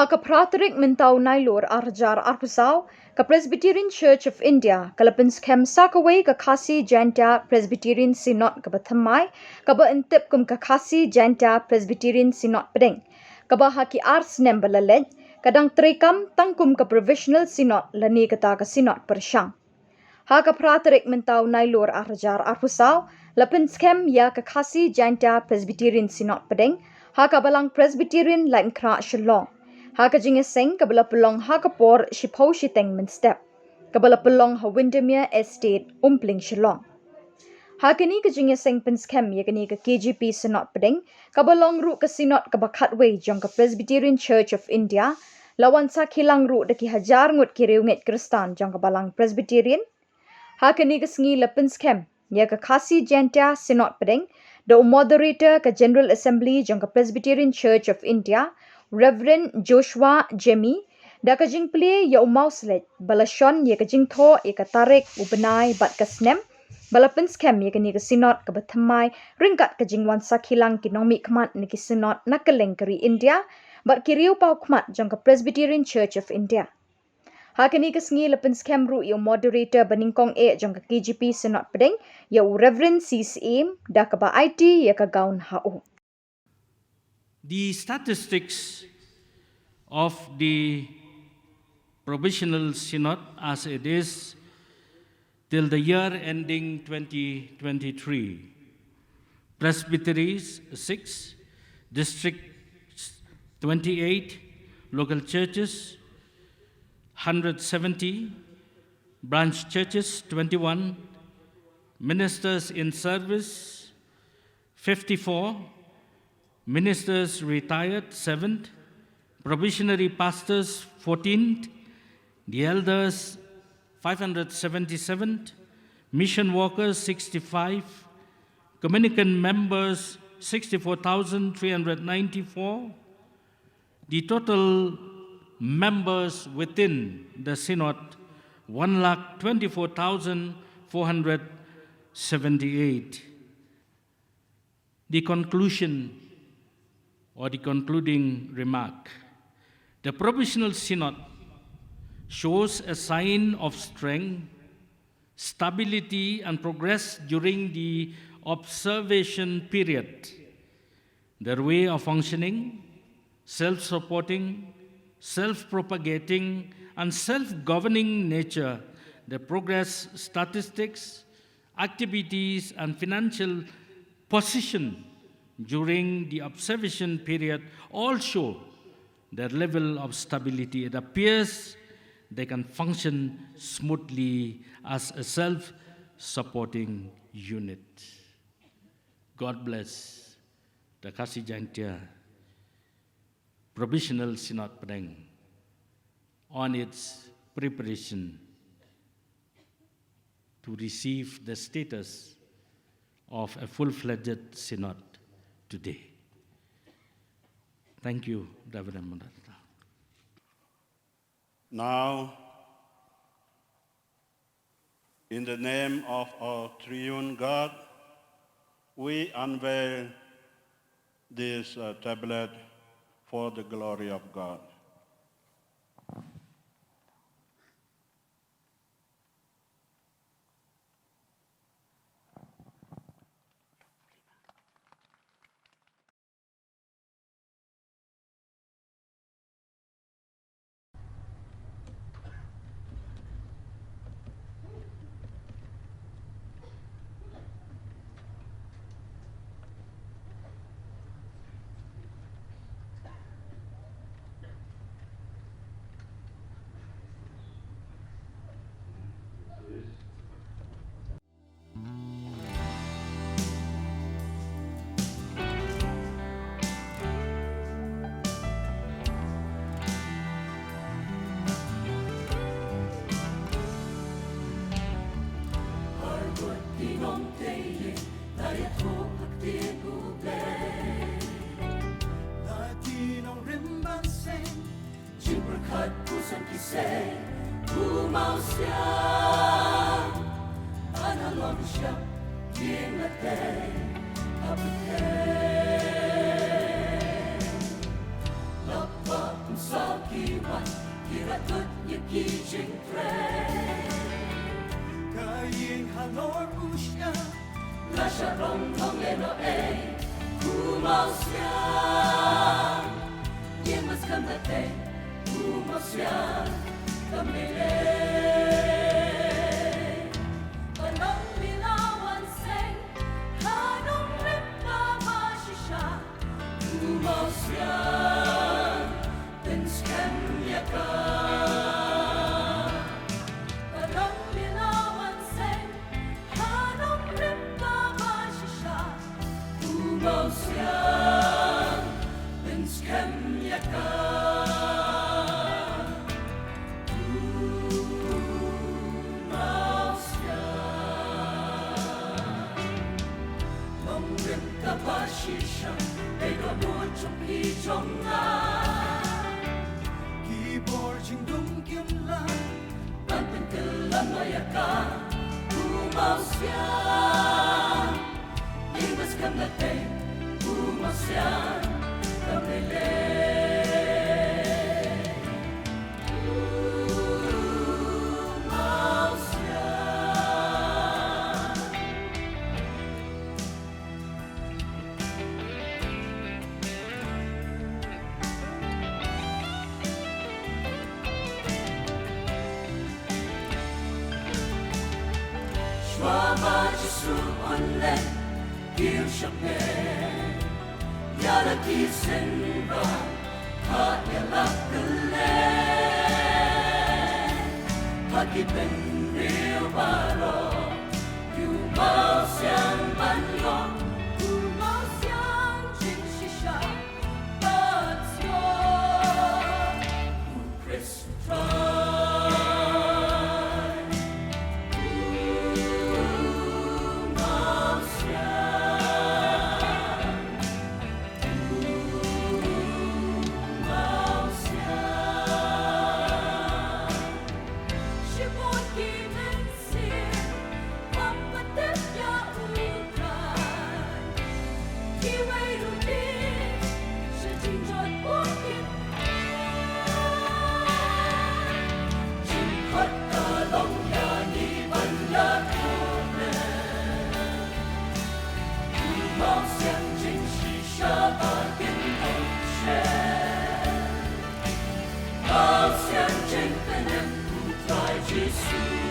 ka Praterik Mintau Nailor Arjar Arpusau, ka Presbyterian Church of India, ka Pynskhem Sakaway ka Khasi Janta Presbyterian Synod ka Bathamai, ka ba intip kum ka Khasi Janta Presbyterian Synod Pdeng, ka ba haki ars nem balalet, kadang trekam tangkum ka Provisional Synod lani kata ka Synod Persyang. Ha ka Praterik Mintau Nailor Arjar Arpusau, la Pynskhem ya ka Khasi Janta Presbyterian Synod Pdeng, ha ka balang Presbyterian lain kra Shillong. Ha ka jingeseng kabala pelong ha ka por shipau shiteng min step. Kabala pelong ha Windermere Estate umpling Shillong. Ha kani ka jingeseng Pynskhem ya kani ka KGP Synod Pdeng, kabalong ru ka Synod ka bakatway jong ka Presbyterian Church of India, lawan sa kilang ru da ki hajar ngut ki reunget Kristan jong ka balang Presbyterian. Ha kani ka sngi la Pynskhem ya ka Khasi Janta Synod Pdeng, the Moderator ka General Assembly jong ka Presbyterian Church of India, Reverend Joshua Jemmy, da ka jing play ya umauslet, balashon ya ka jing tho ya ka tarik ubenai bat ka snem, bala Pynskhem ya ka ni ka Synod ka bathamai, ringkat ka jing wan sa kilang kinomi kmat ni ki Synod nakaleng kari India, bat kiriu pau kmat jong ka Presbyterian Church of India. Ha ka ni ka sngi la Pynskhem ru ya Moderator ba Nyngkong jong ka KGP Synod Pdeng, ya Reverend Syiem, da ka ba IT ya ka gaun hao. The statistics of the Provisional Synod as it is till the year ending 2023. Presbyteries 6, districts 28, local churches 170, branch churches 21, ministers in service 54, ministers retired 7, probationary pastors 14, the elders 577, mission workers 65, communicant members 64,394, the total members within the Synod 1,24,478. The conclusion or the concluding remark. The Provisional Synod shows a sign of strength, stability, and progress during the observation period. Their way of functioning, self-supporting, self-propagating, and self-governing nature, the progress statistics, activities, and financial position during the observation period all show their level of stability. It appears they can function smoothly as a self-supporting unit. God bless the Khasi Janta Provisional Synod Pdeng on its preparation to receive the status of a full-fledged synod today. Thank you, Reverend Moderator. Now, in the name of our triune God, we unveil this tablet for the glory of God. Love, Iratut yakijing pray Kayin halor pushya Nasha rong tong eno Kumausya Yemas kamate Kumausya Kamile Panong lilawan seng Hanong ripna mashisha Kumausya Pynskhem yaka Panong lilawan seng Hanong ripna mashisha Kumausya Pynskhem yaka Shisha, they go more to be jonga. Khuborjylla, Pynskhem yaka, Kumausya. Yemas kamate, Kumausya, kamile. Onle gil shape yala kisenba ha yala kale hakipen rio baro yu mau siang banyo yu mau siang jing shisha batsyo Christ Jesus